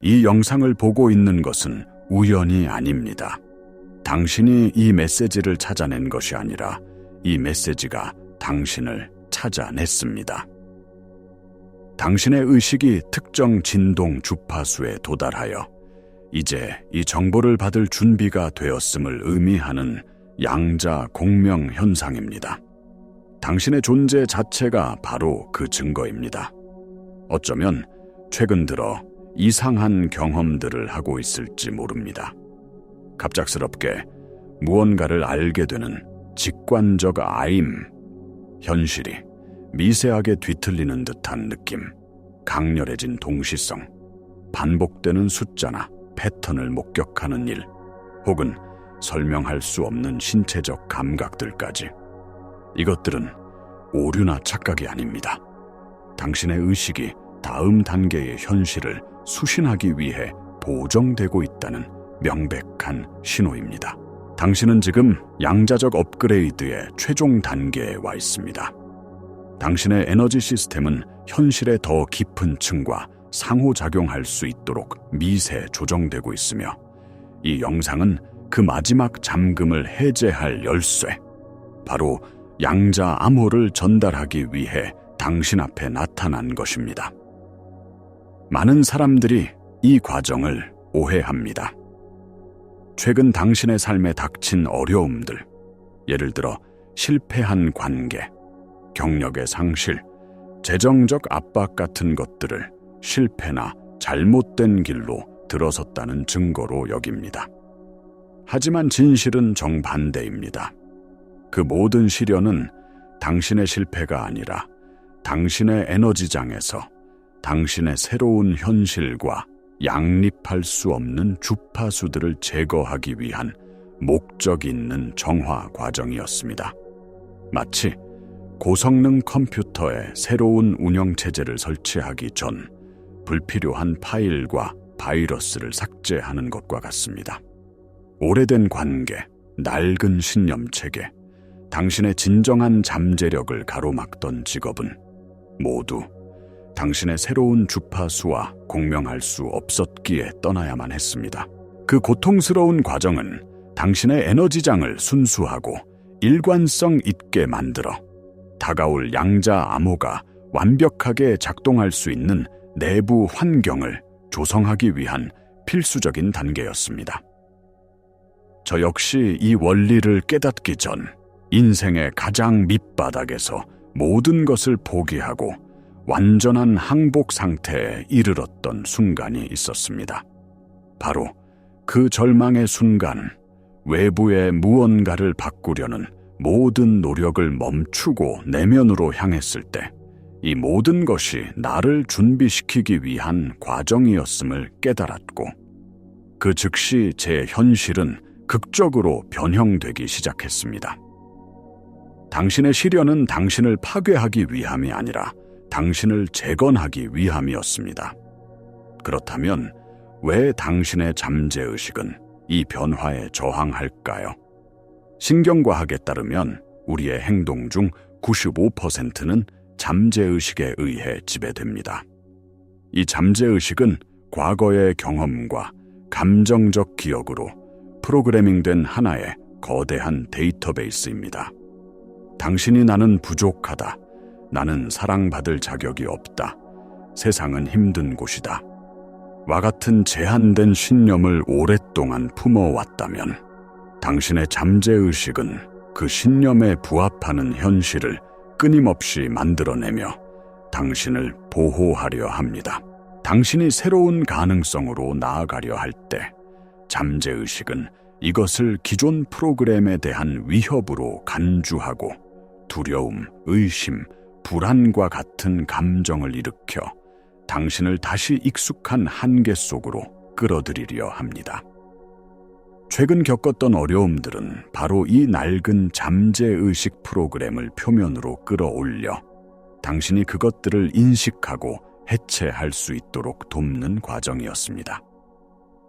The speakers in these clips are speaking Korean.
이 영상을 보고 있는 것은 우연이 아닙니다. 당신이 이 메시지를 찾아낸 것이 아니라 이 메시지가 당신을 찾아냈습니다. 당신의 의식이 특정 진동 주파수에 도달하여 이제 이 정보를 받을 준비가 되었음을 의미하는 양자 공명 현상입니다. 당신의 존재 자체가 바로 그 증거입니다. 어쩌면 최근 들어 이상한 경험들을 하고 있을지 모릅니다. 갑작스럽게 무언가를 알게 되는 직관적 아임, 현실이 미세하게 뒤틀리는 듯한 느낌, 강렬해진 동시성, 반복되는 숫자나 패턴을 목격하는 일, 혹은 설명할 수 없는 신체적 감각들까지. 이것들은 오류나 착각이 아닙니다. 당신의 의식이 다음 단계의 현실을 수신하기 위해 보정되고 있다는 명백한 신호입니다. 당신은 지금 양자적 업그레이드의 최종 단계에 와 있습니다. 당신의 에너지 시스템은 현실의 더 깊은 층과 상호작용할 수 있도록 미세 조정되고 있으며, 이 영상은 그 마지막 잠금을 해제할 열쇠, 바로 양자 암호를 전달하기 위해 당신 앞에 나타난 것입니다. 많은 사람들이 이 과정을 오해합니다. 최근 당신의 삶에 닥친 어려움들, 예를 들어 실패한 관계, 경력의 상실, 재정적 압박 같은 것들을 실패나 잘못된 길로 들어섰다는 증거로 여깁니다. 하지만 진실은 정반대입니다. 그 모든 시련은 당신의 실패가 아니라 당신의 에너지장에서 당신의 새로운 현실과 양립할 수 없는 주파수들을 제거하기 위한 목적 있는 정화 과정이었습니다. 마치 고성능 컴퓨터에 새로운 운영체제를 설치하기 전 불필요한 파일과 바이러스를 삭제하는 것과 같습니다. 오래된 관계, 낡은 신념체계, 당신의 진정한 잠재력을 가로막던 직업은 모두 당신의 새로운 주파수와 공명할 수 없었기에 떠나야만 했습니다. 그 고통스러운 과정은 당신의 에너지장을 순수하고 일관성 있게 만들어 다가올 양자 암호가 완벽하게 작동할 수 있는 내부 환경을 조성하기 위한 필수적인 단계였습니다. 저 역시 이 원리를 깨닫기 전 인생의 가장 밑바닥에서 모든 것을 포기하고 완전한 항복 상태에 이르렀던 순간이 있었습니다. 바로 그 절망의 순간, 외부의 무언가를 바꾸려는 모든 노력을 멈추고 내면으로 향했을 때 이 모든 것이 나를 준비시키기 위한 과정이었음을 깨달았고, 그 즉시 제 현실은 극적으로 변형되기 시작했습니다. 당신의 시련은 당신을 파괴하기 위함이 아니라 당신을 재건하기 위함이었습니다. 그렇다면 왜 당신의 잠재의식은 이 변화에 저항할까요? 신경과학에 따르면 우리의 행동 중 95%는 잠재의식에 의해 지배됩니다. 이 잠재의식은 과거의 경험과 감정적 기억으로 프로그래밍된 하나의 거대한 데이터베이스입니다. 당신이 나는 부족하다, 나는 사랑받을 자격이 없다, 세상은 힘든 곳이다 와 같은 제한된 신념을 오랫동안 품어왔다면, 당신의 잠재의식은 그 신념에 부합하는 현실을 끊임없이 만들어내며 당신을 보호하려 합니다. 당신이 새로운 가능성으로 나아가려 할 때 잠재의식은 이것을 기존 프로그램에 대한 위협으로 간주하고 두려움, 의심, 불안과 같은 감정을 일으켜 당신을 다시 익숙한 한계 속으로 끌어들이려 합니다. 최근 겪었던 어려움들은 바로 이 낡은 잠재의식 프로그램을 표면으로 끌어올려 당신이 그것들을 인식하고 해체할 수 있도록 돕는 과정이었습니다.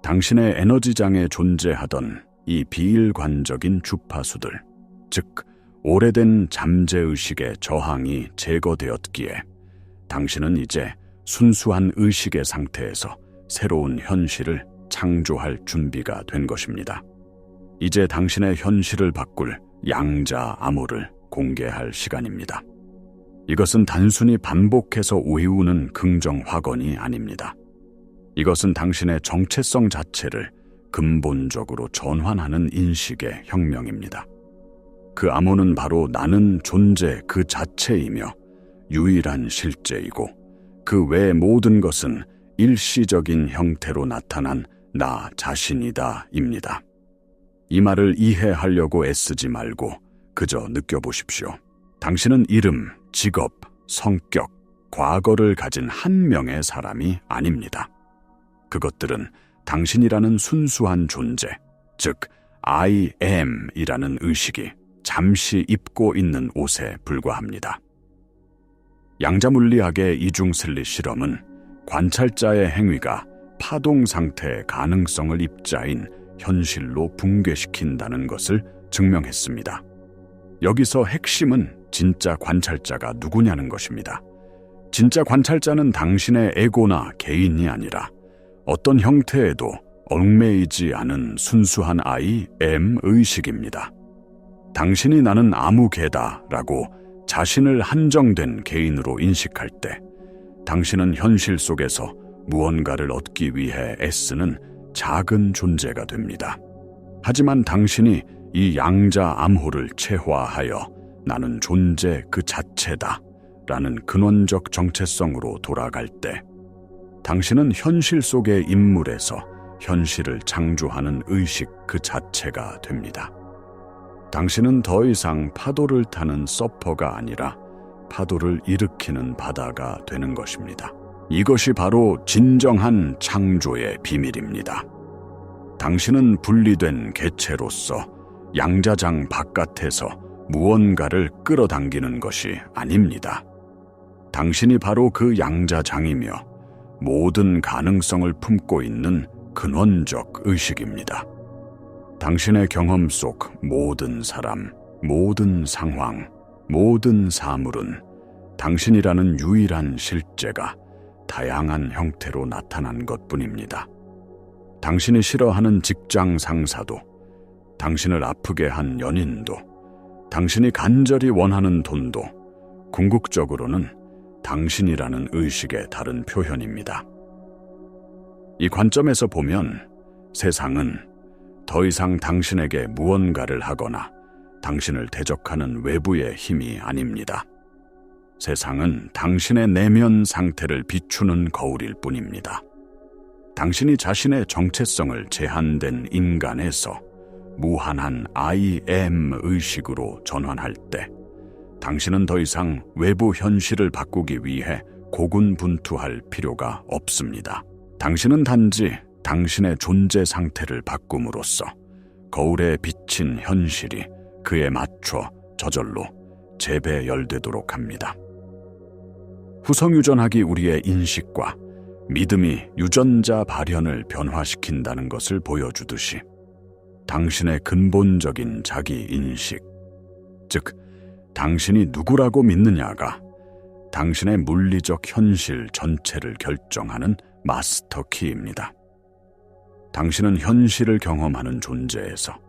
당신의 에너지장에 존재하던 이 비일관적인 주파수들, 즉 오래된 잠재의식의 저항이 제거되었기에 당신은 이제 순수한 의식의 상태에서 새로운 현실을 창조할 준비가 된 것입니다. 이제 당신의 현실을 바꿀 양자 암호를 공개할 시간입니다. 이것은 단순히 반복해서 외우는 긍정 확언이 아닙니다. 이것은 당신의 정체성 자체를 근본적으로 전환하는 인식의 혁명입니다. 그 암호는 바로 나는 존재 그 자체이며 유일한 실제이고 그 외 모든 것은 일시적인 형태로 나타난 나 자신이다입니다. 이 말을 이해하려고 애쓰지 말고 그저 느껴보십시오. 당신은 이름, 직업, 성격, 과거를 가진 한 명의 사람이 아닙니다. 그것들은 당신이라는 순수한 존재, 즉 I am이라는 의식이 잠시 입고 있는 옷에 불과합니다. 양자물리학의 이중슬릿 실험은 관찰자의 행위가 파동 상태의 가능성을 입자인 현실로 붕괴시킨다는 것을 증명했습니다. 여기서 핵심은 진짜 관찰자가 누구냐는 것입니다. 진짜 관찰자는 당신의 에고나 개인이 아니라 어떤 형태에도 얽매이지 않은 순수한 I am 의식입니다. 당신이 나는 아무개다라고 자신을 한정된 개인으로 인식할 때 당신은 현실 속에서 무언가를 얻기 위해 애쓰는 작은 존재가 됩니다. 하지만 당신이 이 양자 암호를 체화하여 나는 존재 그 자체다 라는 근원적 정체성으로 돌아갈 때 당신은 현실 속의 인물에서 현실을 창조하는 의식 그 자체가 됩니다. 당신은 더 이상 파도를 타는 서퍼가 아니라 파도를 일으키는 바다가 되는 것입니다. 이것이 바로 진정한 창조의 비밀입니다. 당신은 분리된 개체로서 양자장 바깥에서 무언가를 끌어당기는 것이 아닙니다. 당신이 바로 그 양자장이며 모든 가능성을 품고 있는 근원적 의식입니다. 당신의 경험 속 모든 사람, 모든 상황, 모든 사물은 당신이라는 유일한 실제가 다양한 형태로 나타난 것뿐입니다. 당신이 싫어하는 직장 상사도, 당신을 아프게 한 연인도, 당신이 간절히 원하는 돈도 궁극적으로는 당신이라는 의식의 다른 표현입니다. 이 관점에서 보면 세상은 더 이상 당신에게 무언가를 하거나 당신을 대적하는 외부의 힘이 아닙니다. 세상은 당신의 내면 상태를 비추는 거울일 뿐입니다. 당신이 자신의 정체성을 제한된 인간에서 무한한 I am 의식으로 전환할 때 당신은 더 이상 외부 현실을 바꾸기 위해 고군분투할 필요가 없습니다. 당신은 단지 당신의 존재 상태를 바꿈으로써 거울에 비친 현실이 그에 맞춰 저절로 재배열되도록 합니다. 후성유전학이 우리의 인식과 믿음이 유전자 발현을 변화시킨다는 것을 보여주듯이 당신의 근본적인 자기인식, 즉 당신이 누구라고 믿느냐가 당신의 물리적 현실 전체를 결정하는 마스터 키입니다. 당신은 현실을 경험하는 존재에서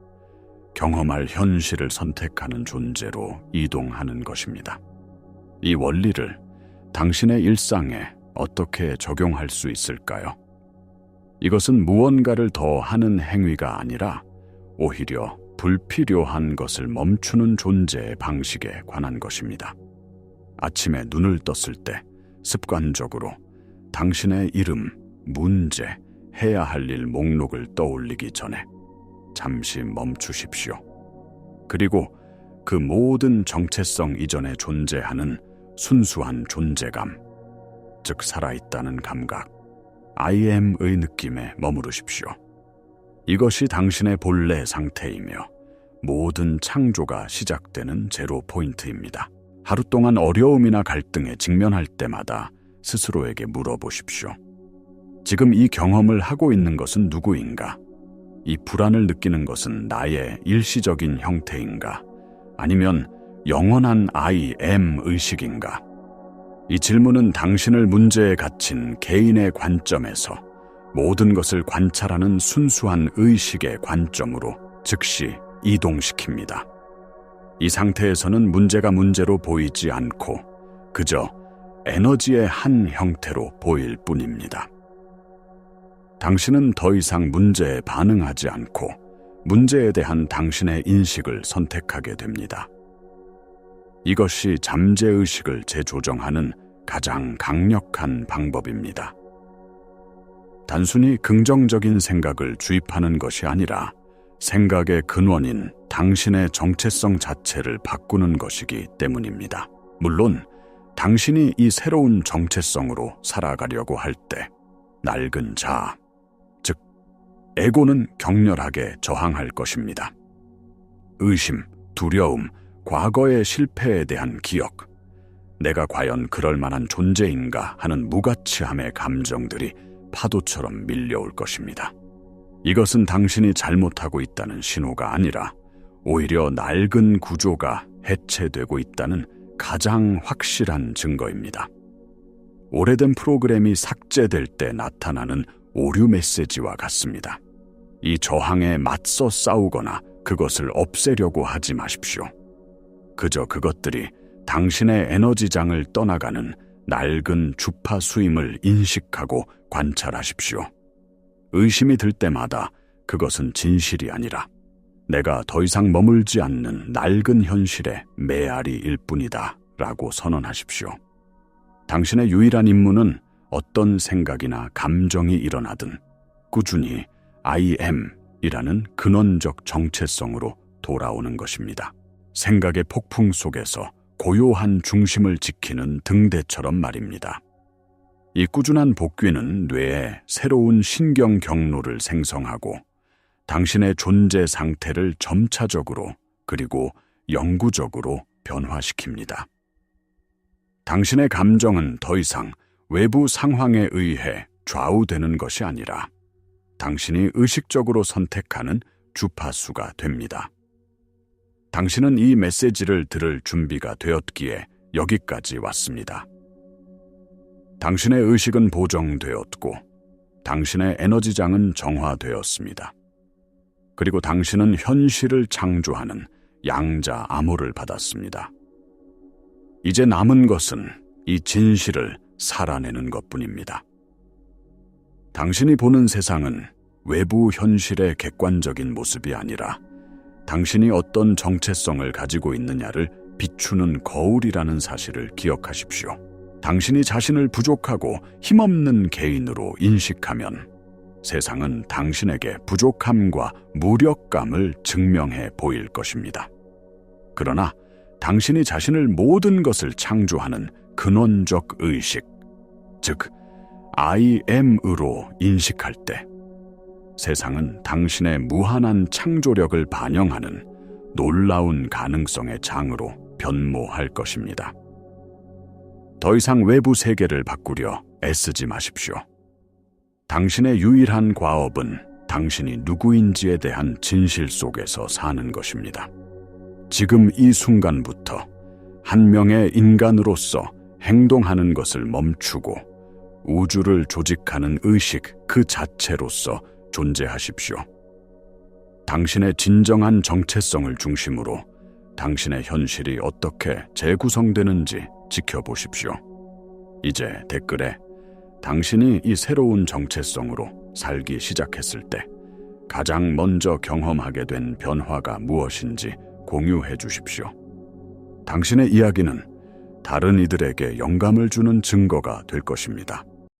경험할 현실을 선택하는 존재로 이동하는 것입니다. 이 원리를 당신의 일상에 어떻게 적용할 수 있을까요? 이것은 무언가를 더 하는 행위가 아니라 오히려 불필요한 것을 멈추는 존재의 방식에 관한 것입니다. 아침에 눈을 떴을 때 습관적으로 당신의 이름, 문제, 해야 할 일 목록을 떠올리기 전에 잠시 멈추십시오. 그리고 그 모든 정체성 이전에 존재하는 순수한 존재감, 즉 살아있다는 감각, I am의 느낌에 머무르십시오. 이것이 당신의 본래 상태이며 모든 창조가 시작되는 제로 포인트입니다. 하루 동안 어려움이나 갈등에 직면할 때마다 스스로에게 물어보십시오. 지금 이 경험을 하고 있는 것은 누구인가? 이 불안을 느끼는 것은 나의 일시적인 형태인가? 아니면 영원한 I am 의식인가? 이 질문은 당신을 문제에 갇힌 개인의 관점에서 모든 것을 관찰하는 순수한 의식의 관점으로 즉시 이동시킵니다. 이 상태에서는 문제가 문제로 보이지 않고 그저 에너지의 한 형태로 보일 뿐입니다. 당신은 더 이상 문제에 반응하지 않고 문제에 대한 당신의 인식을 선택하게 됩니다. 이것이 잠재의식을 재조정하는 가장 강력한 방법입니다. 단순히 긍정적인 생각을 주입하는 것이 아니라 생각의 근원인 당신의 정체성 자체를 바꾸는 것이기 때문입니다. 물론 당신이 이 새로운 정체성으로 살아가려고 할 때 낡은 자아, 즉 에고는 격렬하게 저항할 것입니다. 의심, 두려움, 과거의 실패에 대한 기억, 내가 과연 그럴 만한 존재인가 하는 무가치함의 감정들이 파도처럼 밀려올 것입니다. 이것은 당신이 잘못하고 있다는 신호가 아니라 오히려 낡은 구조가 해체되고 있다는 가장 확실한 증거입니다. 오래된 프로그램이 삭제될 때 나타나는 오류 메시지와 같습니다. 이 저항에 맞서 싸우거나 그것을 없애려고 하지 마십시오. 그저 그것들이 당신의 에너지장을 떠나가는 낡은 주파수임을 인식하고 관찰하십시오. 의심이 들 때마다 그것은 진실이 아니라 내가 더 이상 머물지 않는 낡은 현실의 메아리일 뿐이다 라고 선언하십시오. 당신의 유일한 임무는 어떤 생각이나 감정이 일어나든 꾸준히 I am이라는 근원적 정체성으로 돌아오는 것입니다. 생각의 폭풍 속에서 고요한 중심을 지키는 등대처럼 말입니다. 이 꾸준한 복귀는 뇌에 새로운 신경 경로를 생성하고 당신의 존재 상태를 점차적으로 그리고 영구적으로 변화시킵니다. 당신의 감정은 더 이상 외부 상황에 의해 좌우되는 것이 아니라 당신이 의식적으로 선택하는 주파수가 됩니다. 당신은 이 메시지를 들을 준비가 되었기에 여기까지 왔습니다. 당신의 의식은 보정되었고 당신의 에너지장은 정화되었습니다. 그리고 당신은 현실을 창조하는 양자 암호를 받았습니다. 이제 남은 것은 이 진실을 살아내는 것뿐입니다. 당신이 보는 세상은 외부 현실의 객관적인 모습이 아니라 당신이 어떤 정체성을 가지고 있느냐를 비추는 거울이라는 사실을 기억하십시오. 당신이 자신을 부족하고 힘없는 개인으로 인식하면 세상은 당신에게 부족함과 무력감을 증명해 보일 것입니다. 그러나 당신이 자신을 모든 것을 창조하는 근원적 의식, 즉 I am으로 인식할 때 세상은 당신의 무한한 창조력을 반영하는 놀라운 가능성의 장으로 변모할 것입니다. 더 이상 외부 세계를 바꾸려 애쓰지 마십시오. 당신의 유일한 과업은 당신이 누구인지에 대한 진실 속에서 사는 것입니다. 지금 이 순간부터 한 명의 인간으로서 행동하는 것을 멈추고 우주를 조직하는 의식 그 자체로서 존재하십시오. 당신의 진정한 정체성을 중심으로 당신의 현실이 어떻게 재구성되는지 지켜보십시오. 이제 댓글에 당신이 이 새로운 정체성으로 살기 시작했을 때 가장 먼저 경험하게 된 변화가 무엇인지 공유해 주십시오. 당신의 이야기는 다른 이들에게 영감을 주는 증거가 될 것입니다.